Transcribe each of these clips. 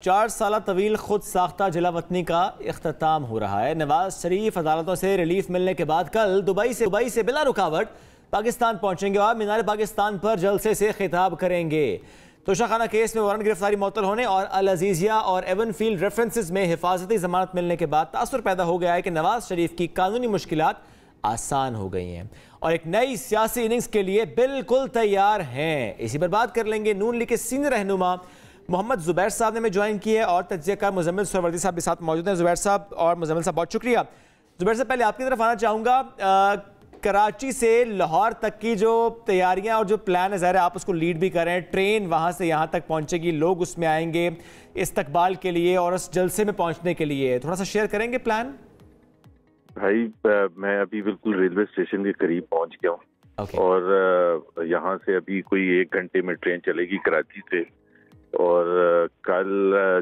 4 साल तवील खुद साख्ता जिला वतनी का इख्तिताम हो रहा है। नवाज शरीफ अदालतों से रिलीफ मिलने के बाद कल दुबई से बिला रुकावट पाकिस्तान पहुंचेंगे और मीनार पाकिस्तान पर जलसे से खिताब करेंगे। तोशाखाना केस में वारंट गिरफ्तारी मअतल होने और अल अजीजिया और एवन फील्ड रेफरेंसेस में हिफाजती जमानत मिलने के बाद तासुर पैदा हो गया है कि नवाज शरीफ की कानूनी मुश्किलात आसान हो गई हैं और एक नई सियासी इनिंग्स के लिए बिल्कुल तैयार हैं। इसी पर बात कर लेंगे। नून लीग के सीनियर रहनुमा मोहम्मद जुबैर साहब ने हमें ज्वाइन किया है और तज्ज़ियाकार मुजम्मिल सुहरवर्दी साहब भी साथ मौजूद हैं। जुबैर साहब और मुजम्मिल साहब बहुत शुक्रिया। जुबैर साहब पहले आपकी तरफ आना चाहूँगा। कराची से लाहौर तक की जो तैयारियां और जो प्लान है, ज़ाहिर है आप उसको लीड भी कर रहे हैं। ट्रेन वहाँ से यहाँ तक पहुँचेगी, लोग उसमें आएंगे इस्तकबाल के लिए और उस जलसे में पहुँचने के लिए, थोड़ा सा शेयर करेंगे प्लान? भाई मैं अभी बिल्कुल रेलवे स्टेशन के करीब पहुँच गया हूँ और यहाँ से अभी कोई 1 घंटे में ट्रेन चलेगी कराची से। और कल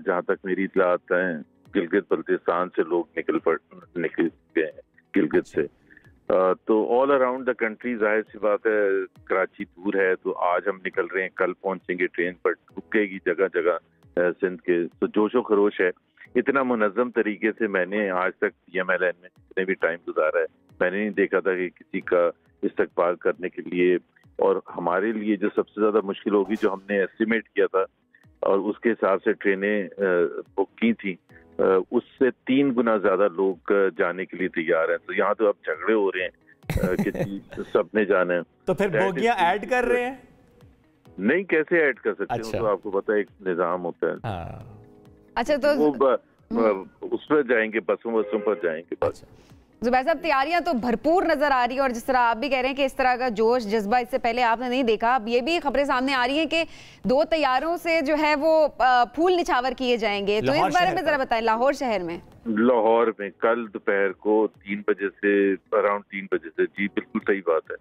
जहाँ तक मेरी इत्तलात है गिलगित बल्तिस्तान से लोग निकल गए हैं गिलगित से। तो ऑल अराउंड द कंट्री, जाहिर सी बात है कराची दूर है तो आज हम निकल रहे हैं, कल पहुंचेंगे। ट्रेन पर रुकेगी जगह जगह सिंध के। तो जोशो खरोश है। इतना मुनज़्ज़म तरीके से मैंने आज तक PMLN में जितने भी टाइम गुजारा है मैंने नहीं देखा था कि किसी का इस्तकबाल करने के लिए। और हमारे लिए जो सबसे ज्यादा मुश्किल होगी, जो हमने एस्टिमेट किया था और उसके हिसाब से ट्रेनें बुक की थी, उससे 3 गुना ज्यादा लोग जाने के लिए तैयार हैं। तो यहाँ तो अब झगड़े हो रहे हैं कि सबने जाना है। तो फिर बोगियां ऐड कर रहे हैं? नहीं, कैसे ऐड कर सकते हैं? अच्छा। तो आपको पता है एक निजाम होता है। अच्छा, तो वो उस पर जाएंगे, बसों पर जाएंगे। बस जुबैर साहब, तैयारियां तो भरपूर नजर आ रही है और जिस तरह आप भी कह रहे हैं कि इस तरह का जोश जज्बा इससे पहले आपने नहीं देखा। अब ये भी खबरें सामने आ रही हैं कि 2 तैयारों से जो है वो फूल निछावर किए जाएंगे। तो इस बारे में जरा बताएं। लाहौर शहर में कल दोपहर को 3 बजे से, अराउंड 3 बजे से, जी बिल्कुल सही बात है।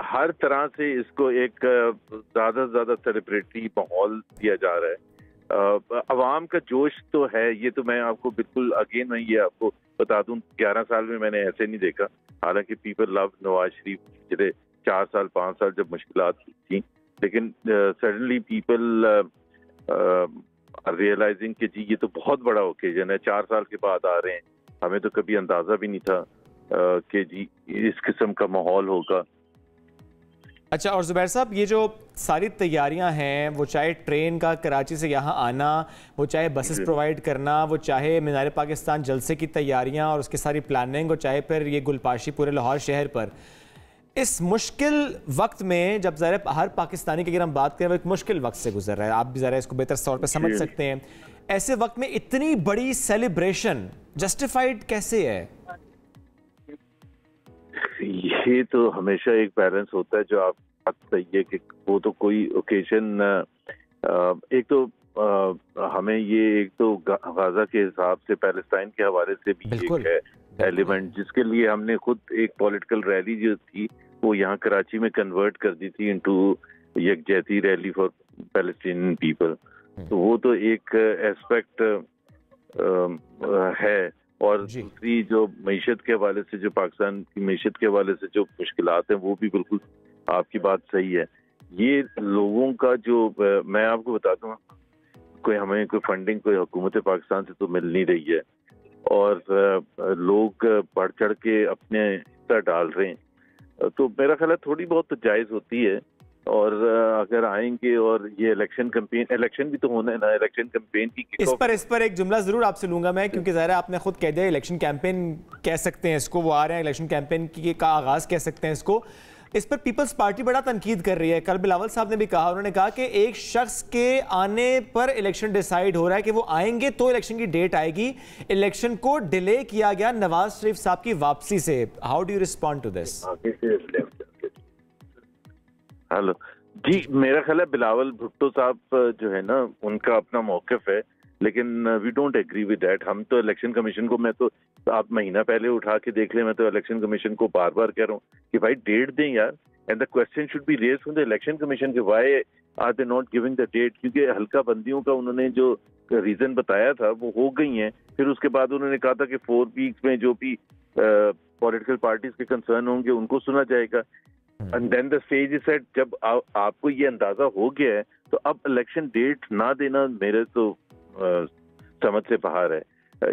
हर तरह से इसको एक ज्यादा से ज्यादा सेलिब्रिटी माहौल दिया जा रहा है। अवाम का जोश तो है, ये तो मैं आपको बिल्कुल अगेन मैं ये आपको बता दूं, 11 साल में मैंने ऐसे नहीं देखा। हालांकि पीपल लव नवाज शरीफ पिछले 4 साल 5 साल जब मुश्किलात थी, लेकिन सडनली पीपल रियलाइजिंग कि जी ये तो बहुत बड़ा ओकेजन है, 4 साल के बाद आ रहे हैं। हमें तो कभी अंदाजा भी नहीं था कि जी इस किस्म का माहौल होगा। अच्छा, और जुबैर साहब ये जो सारी तैयारियां हैं, वो चाहे ट्रेन का कराची से यहाँ आना, वो चाहे बसेस प्रोवाइड करना, वो चाहे मीनार पाकिस्तान जलसे की तैयारियां और उसकी सारी प्लानिंग, और चाहे फिर ये गुलपाशी पूरे लाहौर शहर पर, इस मुश्किल वक्त में जब ज़रा हर पाकिस्तानी की अगर हम बात करें वो एक मुश्किल वक्त से गुजर रहा है, आप भी ज़रा इसको बेहतर तौर पर समझ सकते हैं, ऐसे वक्त में इतनी बड़ी सेलिब्रेशन जस्टिफाइड कैसे है? ये तो हमेशा एक बैलेंस होता है जो आप सही है कि वो तो कोई ओकेजन, एक तो हमें ये एक तो गाजा के हिसाब से पैलेस्टाइन के हवाले से भी एक है एलिमेंट, जिसके लिए हमने खुद एक पॉलिटिकल रैली जो थी वो यहाँ कराची में कन्वर्ट कर दी थी इनटू यकजहती रैली फॉर पैलेस्टीनियन पीपल। तो वो तो एक एस्पेक्ट है। और दूसरी जो मईशत के हवाले से, जो पाकिस्तान की मईशत के हवाले से जो मुश्किलात हैं, वो भी बिल्कुल आपकी बात सही है। ये लोगों का जो मैं आपको बता दूं, हमें कोई फंडिंग कोई हुकूमत पाकिस्तान से तो मिल नहीं रही है और लोग बढ़ चढ़ के अपने हिस्सा डाल रहे हैं। तो मेरा ख्याल है थोड़ी बहुत तो जायज़ होती है। और अगर आएंगे और ये इलेक्शन भी तो होना है ना, इलेक्शन कैंपेन की इस पर एक जुमला जरूर आपसे लूंगा मैं, क्योंकि ज़ाहिर है आपने खुद कह दिया इलेक्शन कैंपेन कह सकते हैं इसको, वो आ रहे हैं इलेक्शन कैंपेन का आगाज कह सकते हैं इसको। इस पर पीपल्स पार्टी बड़ा तनकीद कर रही है। कल बिलावल साहब ने भी कहा, उन्होंने कहा कि एक शख्स के आने पर इलेक्शन डिसाइड हो रहा है कि वो आएंगे तो इलेक्शन की डेट आएगी। इलेक्शन को डिले किया गया नवाज शरीफ साहब की वापसी से। How do you respond to this? Hello ji, मेरा ख्याल है बिलावल भुट्टो साहब जो है ना, उनका अपना मौक़िफ़ है, लेकिन we don't agree with that. हम तो इलेक्शन कमीशन को, मैं तो आप महीना पहले उठा के देख लें, मैं तो इलेक्शन कमीशन को बार बार कह रहा हूँ कि भाई डेट दें यार। And the question should be raised from the election commission कि why are they not giving the date. क्योंकि हल्का बंदियों का उन्होंने जो रीजन बताया था वो हो गई हैं। फिर उसके बाद उन्होंने कहा था कि 4 वीक्स में जो भी पॉलिटिकल पार्टीज के कंसर्न होंगे उनको सुना जाएगा। And then the stage is set. जब आपको ये अंदाजा हो गया है तो अब इलेक्शन डेट ना देना मेरे तो समझ से बाहर है।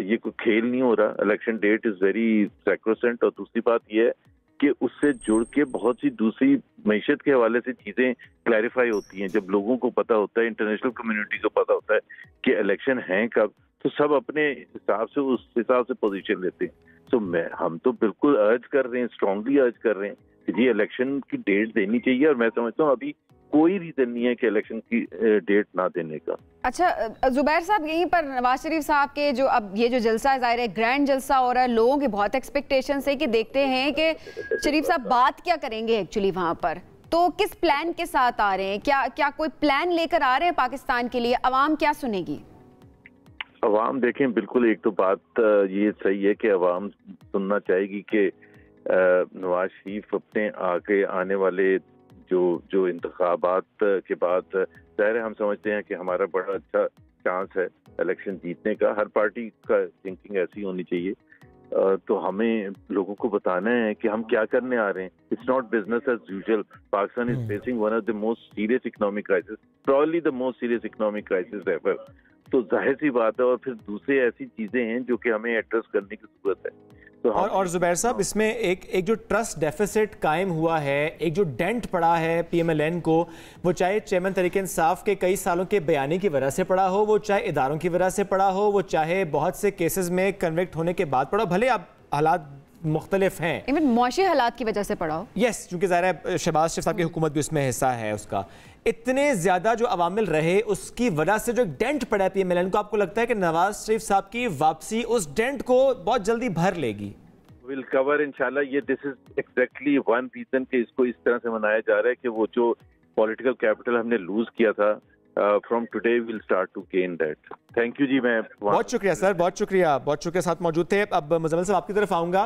ये कोई खेल नहीं हो रहा। Election date is very sacrosanct. और दूसरी बात ये है कि उससे जुड़ के बहुत सी दूसरी मईशत के हवाले से चीजें क्लैरिफाई होती हैं। जब लोगों को पता होता है, इंटरनेशनल कम्युनिटी को पता होता है कि इलेक्शन है कब, तो सब अपने हिसाब से उस हिसाब से पोजीशन लेते हैं। तो हम तो बिल्कुल अर्ज कर रहे हैं, स्ट्रांगली अर्ज कर रहे हैं कि जी इलेक्शन की डेट देनी चाहिए। और मैं समझता हूँ अभी कोई रीजन नहीं है कि इलेक्शन की डेट ना देने का। अच्छा जुबैर साहब, यहीं पर नवाज शरीफ साहब के जो अब ये जो जलसा ज़ाहिर है ग्रैंड जलसा हो रहा है, लोगों की बहुत एक्सपेक्टेशन है कि देखते हैं कि शरीफ साहब बात क्या करेंगे एक्चुअली वहां पर। तो किस प्लान के साथ आ रहे हैं? क्या कोई प्लान लेकर आ रहे हैं पाकिस्तान के लिए? अवाम क्या सुनेगी? अवाम देखें, बिल्कुल एक तो बात ये सही है कि अवाम सुनना चाहेगी कि नवाज शरीफ अपने आने वाले जो इंतखाबात के बाद, ज़ाहिर है हम समझते हैं कि हमारा बड़ा अच्छा चांस है इलेक्शन जीतने का। हर पार्टी का थिंकिंग ऐसी होनी चाहिए। तो हमें लोगों को बताना है कि हम क्या करने आ रहे हैं। It's not business as usual. Pakistan is facing one of the most serious economic crisis, probably the most serious economic crisis ever. तो जाहिर सी बात है। और फिर दूसरे ऐसी चीजें हैं जो कि हमें एड्रेस करने की जरूरत है। तो और जुबैर साहब, इसमें एक जो ट्रस्ट डेफिसिट कायम हुआ है, एक जो डेंट पड़ा है PMLN को, वो चाहे चेयरमैन तहरीक इंसाफ के कई सालों के बयानी की वजह से पड़ा हो, वो चाहे इदारों की वजह से पड़ा हो, वो चाहे बहुत से केसेस में कन्विक्ट होने के बाद पड़ा, भले अब हालात मुख्तलिफ हैं, इवन मुआशी हालात की वजह से पड़ा हो। यस, क्योंकि ज़ाहिर है शहबाज शरीफ साहब की हुकूमत भी उसमें हिस्सा है उसका। इतने ज्यादा जो अवामिल रहे, उसकी वजह से जो एक डेंट पड़ा है PMLN को, आपको लगता है कि नवाज शरीफ साहब की वापसी उस डेंट को बहुत जल्दी भर लेगी? विल कवर इंशाल्लाह। ये this is exactly one reason कि इसको इस तरह से मनाया जा रहा है कि वो जो पॉलिटिकल कैपिटल हमने लूज किया था, from today will start to gain that. Thank you ji. मैं बहुत शुक्रिया सर, बहुत शुक्रिया साथ मौजूद थे। अब मुजम्मिल साहब आपकी तरफ आऊँगा।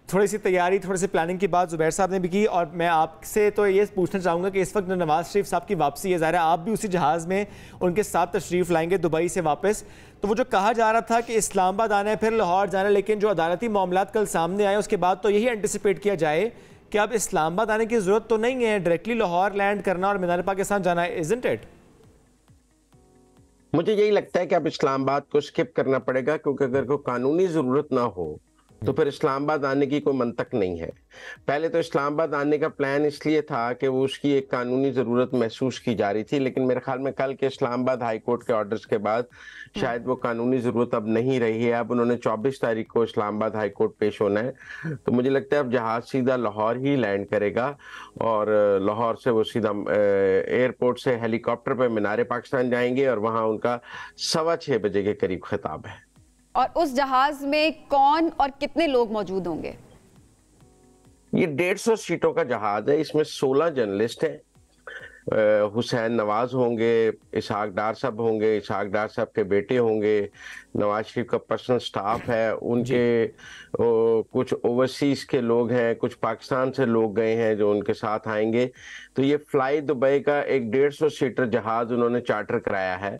थोड़ी सी तैयारी, थोड़ी सी प्लानिंग की बात जुबैर साहब ने भी की, और मैं आपसे तो ये पूछना चाहूँगा कि इस वक्त नवाज शरीफ साहब की वापसी है, ज़ाहिर है आप भी उसी जहाज़ में उनके साथ तशरीफ़ लाएंगे दुबई से वापस। तो वो जो कहा जा रहा था कि इस्लामाबाद आना है फिर लाहौर जाना है, लेकिन जो अदालती मामलात कल सामने आए उसके बाद तो यही एंटिसिपेट किया जाए कि अब इस्लामाबाद आने की ज़रूरत तो नहीं है, डायरेक्टली लाहौर लैंड करना और मीनार पाकिस्तान जाना है, इज़न्ट इट? मुझे यही लगता है कि अब इस्लामाबाद को स्किप करना पड़ेगा, क्योंकि अगर कोई कानूनी जरूरत ना हो तो फिर इस्लामाबाद आने की कोई मंतक नहीं है। पहले तो इस्लामाबाद आने का प्लान इसलिए था कि वो उसकी एक कानूनी ज़रूरत महसूस की जा रही थी, लेकिन मेरे ख्याल में कल के इस्लामाबाद हाई कोर्ट के ऑर्डर्स के बाद शायद वो कानूनी ज़रूरत अब नहीं रही है। अब उन्होंने 24 तारीख को इस्लामाबाद हाई कोर्ट पेश होना है, तो मुझे लगता है अब जहाज़ सीधा लाहौर ही लैंड करेगा और लाहौर से वो सीधा एयरपोर्ट से हेलीकॉप्टर पर मीनार पाकिस्तान जाएंगे और वहाँ उनका 6:15 बजे के करीब खिताब है। और उस जहाज में कौन और कितने लोग मौजूद होंगे? ये 150 सीटों का जहाज है, इसमें 16 जर्नलिस्ट हैं। हुसैन नवाज होंगे, इसहाक डार साहब होंगे, इसहाक डार साहब के बेटे होंगे, नवाज शरीफ का पर्सनल स्टाफ है, उनके कुछ ओवरसीज के लोग हैं, कुछ पाकिस्तान से लोग गए हैं जो उनके साथ आएंगे। तो ये फ्लाई दुबई का एक 150 सीटर जहाज उन्होंने चार्टर कराया है,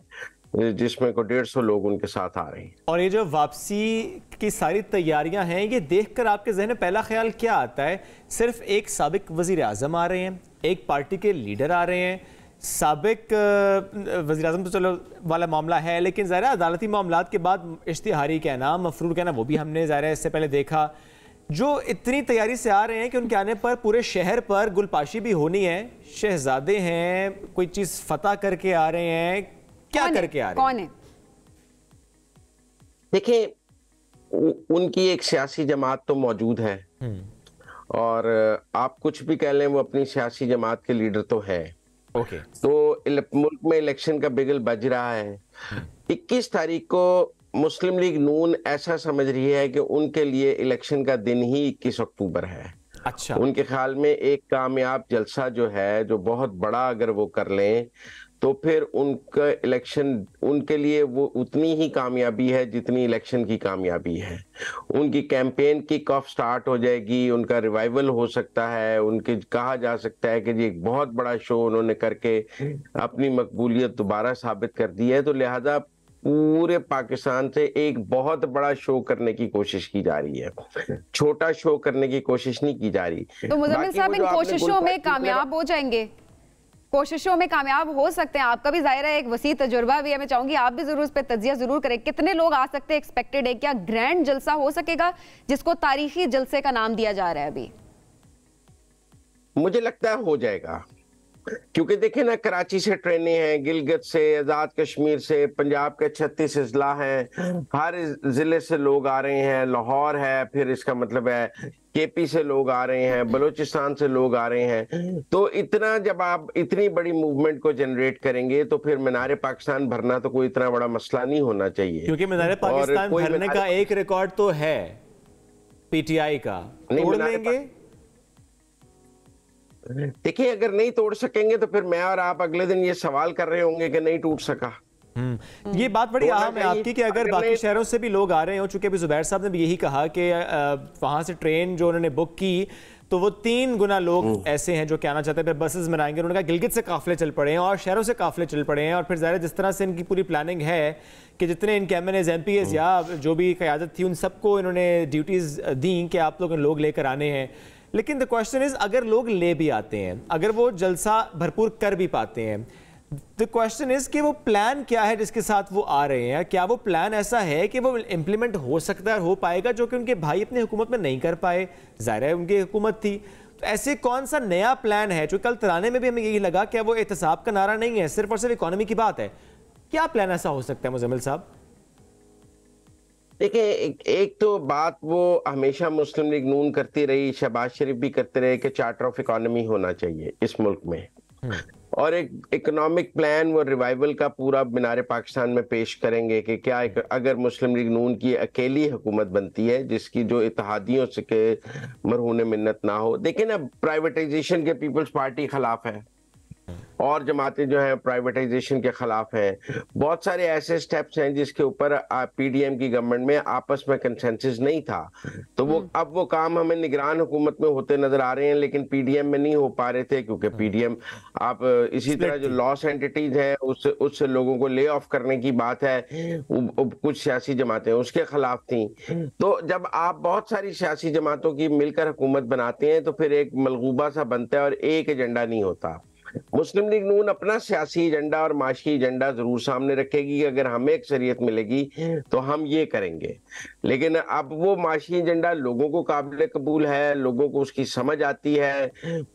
जिसमें को 150 लोग उनके साथ आ रहे हैं। और ये जो वापसी की सारी तैयारियां हैं, ये देखकर आपके ज़हन में पहला ख्याल क्या आता है? सिर्फ एक साबिक वज़ीर आज़म आ रहे हैं, एक पार्टी के लीडर आ रहे हैं, साबिक वज़ीर आज़म तो चलो वाला मामला है, लेकिन ज़ाहिर है अदालती मामलात के बाद इश्तिहारी कहना, मफरूर कहना, वो भी हमने ज़ाहिर है इससे पहले देखा। जो इतनी तैयारी से आ रहे हैं कि उनके आने पर पूरे शहर पर गुलपाशी भी होनी है, शहजादे हैं, कोई चीज़ फतह करके आ रहे हैं, क्या करके आ रहे हैं? कौन है? देखिए, उनकी एक सियासी जमात तो मौजूद है और आप कुछ भी कह लें, वो अपनी सियासी जमात के लीडर तो है। ओके। तो मुल्क में इलेक्शन का बिगल बज रहा है। 21 तारीख को मुस्लिम लीग नून ऐसा समझ रही है कि उनके लिए इलेक्शन का दिन ही 21 अक्टूबर है। अच्छा। उनके ख्याल में एक कामयाब जलसा जो है, जो बहुत बड़ा अगर वो कर लें, तो फिर उनका इलेक्शन उनके लिए वो उतनी ही कामयाबी है जितनी इलेक्शन की कामयाबी है। उनकी कैंपेन किक ऑफ स्टार्ट हो जाएगी, उनका रिवाइवल हो सकता है, उनके कहा जा सकता है कि जी एक बहुत बड़ा शो उन्होंने करके अपनी मकबूलियत दोबारा साबित कर दी है। तो लिहाजा पूरे पाकिस्तान से एक बहुत बड़ा शो करने की कोशिश की जा रही है, छोटा शो करने की कोशिश नहीं की जा रही। तो मुजम्मिल साहब इन कोशिशों में कामयाब हो जाएंगे? कोशिशों में कामयाब हो सकते हैं? आपका भी जाहिर है एक वसी तजुर्बा भी है, मैं चाहूंगी आप भी जरूर इस पर तज्जिया जरूर करें। कितने लोग आ सकते हैं एक्सपेक्टेड है? क्या ग्रैंड जलसा हो सकेगा जिसको तारीखी जलसे का नाम दिया जा रहा है? अभी मुझे लगता है हो जाएगा, क्योंकि देखिए ना, कराची से ट्रेनें हैं, गिलगित से, आजाद कश्मीर से, पंजाब के 36 अजला हैं, हर जिले से लोग आ रहे हैं, लाहौर है, फिर इसका मतलब है केपी से लोग आ रहे हैं, बलूचिस्तान से लोग आ रहे हैं। तो इतना, जब आप इतनी बड़ी मूवमेंट को जनरेट करेंगे तो फिर मीनार पाकिस्तान भरना तो कोई इतना बड़ा मसला नहीं होना चाहिए, क्योंकि मीनार पाकिस्तान भरने का एक रिकॉर्ड तो है पीटीआई का, तोड़ लेंगे। देखिए, अगर नहीं तोड़ सकेंगे तो फिर मैं और आप अगले दिन ये सवाल कर रहे होंगे कि नहीं टूट सका। ये बात बड़ी अहम है आपकी कि अगर बाकी शहरों से भी लोग आ रहे हो, चूंकि अभी जुबैर साहब ने भी यही कहा कि वहां से ट्रेन जो उन्होंने बुक की तो वो 3 गुना लोग ऐसे हैं जो क्या आना चाहते हैं, फिर बसेस में आएंगे। उन्होंने कहा गिलगित से काफिले चल पड़े हैं और शहरों से काफिले चल पड़े हैं, और फिर ज़ाहिर जिस तरह से इनकी पूरी प्लानिंग है कि जितने इनके एमएनएज एमपीएस या जो भी क़यादत थी उन सबको इन्होंने ड्यूटीज दी कि आप लोग लेकर आने हैं। लेकिन द क्वेश्चन इज, अगर लोग ले भी आते हैं, अगर वो जलसा भरपूर कर भी पाते हैं, द क्वेश्चन इज कि वो प्लान क्या है जिसके साथ वो आ रहे हैं? क्या वो प्लान ऐसा है कि वो इम्प्लीमेंट हो सकता है, हो पाएगा, जो कि उनके भाई अपनी हुकूमत में नहीं कर पाए? जाहिर है उनकी हुकूमत थी, तो ऐसे कौन सा नया प्लान है? जो कल तराने में भी हमें यही लगा कि वो एहतसाब का नारा नहीं है, सिर्फ और सिर्फ इकोनॉमी की बात है। क्या प्लान ऐसा हो सकता है मुजम्मिल साहब? देखिए, एक तो बात वो हमेशा मुस्लिम लीग नून करती रही, शहबाज शरीफ भी करते रहे कि चार्टर ऑफ इकोनॉमी होना चाहिए इस मुल्क में, और एक इकोनॉमिक प्लान वो रिवाइवल का पूरा मीनार पाकिस्तान में पेश करेंगे कि क्या अगर मुस्लिम लीग नून की अकेली हुकूमत बनती है जिसकी जो इत्तेहादियों से के मरहून मिन्नत ना हो। देखिए ना, प्राइवेटाइजेशन के पीपल्स पार्टी खिलाफ है और जमातें जो हैं प्राइवेटाइजेशन के खिलाफ हैं। बहुत सारे ऐसे स्टेप्स हैं जिसके ऊपर पीडीएम की गवर्नमेंट में आपस में कंसेंसस नहीं था, तो वो अब वो काम हमें निगरान हुकूमत में होते नजर आ रहे हैं, लेकिन पीडीएम में नहीं हो पा रहे थे, क्योंकि पीडीएम आप इसी तरह जो लॉस एंटिटीज है उससे लोगों को ले ऑफ करने की बात है, कुछ सियासी जमातें उसके खिलाफ थी। तो जब आप बहुत सारी सियासी जमातों की मिलकर हुकूमत बनाते हैं तो फिर एक मलगूबा सा बनता है और एक एजेंडा नहीं होता। मुस्लिम लीग नून अपना सियासी एजेंडा और माशी एजेंडा जरूर सामने रखेगी कि अगर हमें अक्सरियत मिलेगी तो हम ये करेंगे, लेकिन अब वो माशी एजेंडा लोगों को काबिल कबूल है, लोगों को उसकी समझ आती है,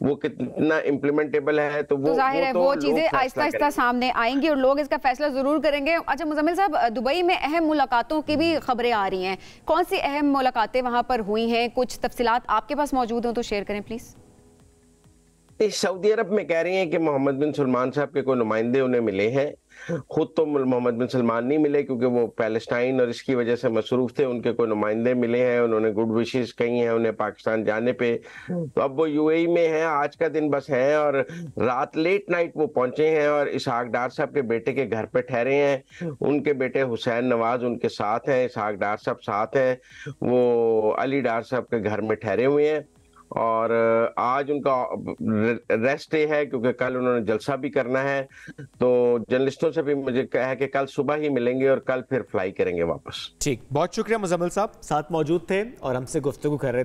वो कितना इम्प्लीमेंटेबल है, तो वो जाहिर है वो चीजें आहिस्ता आहिस्ता सामने आएंगी और लोग इसका फैसला जरूर करेंगे। अच्छा मुजम्मिल साहब, दुबई में अहम मुलाकातों की भी खबरें आ रही हैं, कौन सी अहम मुलाकातें वहां पर हुई हैं? कुछ तफसीलात आपके पास मौजूद हो तो शेयर करें प्लीज। सऊदी अरब में कह रही हैं कि मोहम्मद बिन सलमान साहब के कोई नुमाइंदे उन्हें मिले हैं। खुद तो मोहम्मद बिन सलमान नहीं मिले क्योंकि वो पैलेस्टाइन और इसकी वजह से मसरूफ थे, उनके कोई नुमाइंदे मिले हैं, उन्होंने गुड विशेस कही हैं उन्हें पाकिस्तान जाने पे। तो अब वो यूएई में हैं, आज का दिन बस है, और रात लेट नाइट वो पहुंचे हैं और इसहाक डार साहब के बेटे के घर पे ठहरे हैं। उनके बेटे हुसैन नवाज उनके साथ हैं, इसहाक डार साहब साथ हैं, वो अली डार साहब के घर में ठहरे हुए हैं, और आज उनका रेस्ट डे है क्योंकि कल उन्होंने जलसा भी करना है। तो जर्नलिस्टों से भी मुझे कहा है कि कल सुबह ही मिलेंगे और कल फिर फ्लाई करेंगे वापस। ठीक, बहुत शुक्रिया मुजम्मिल साहब, साथ मौजूद थे और हमसे गुफ्तगू कर रहे थे।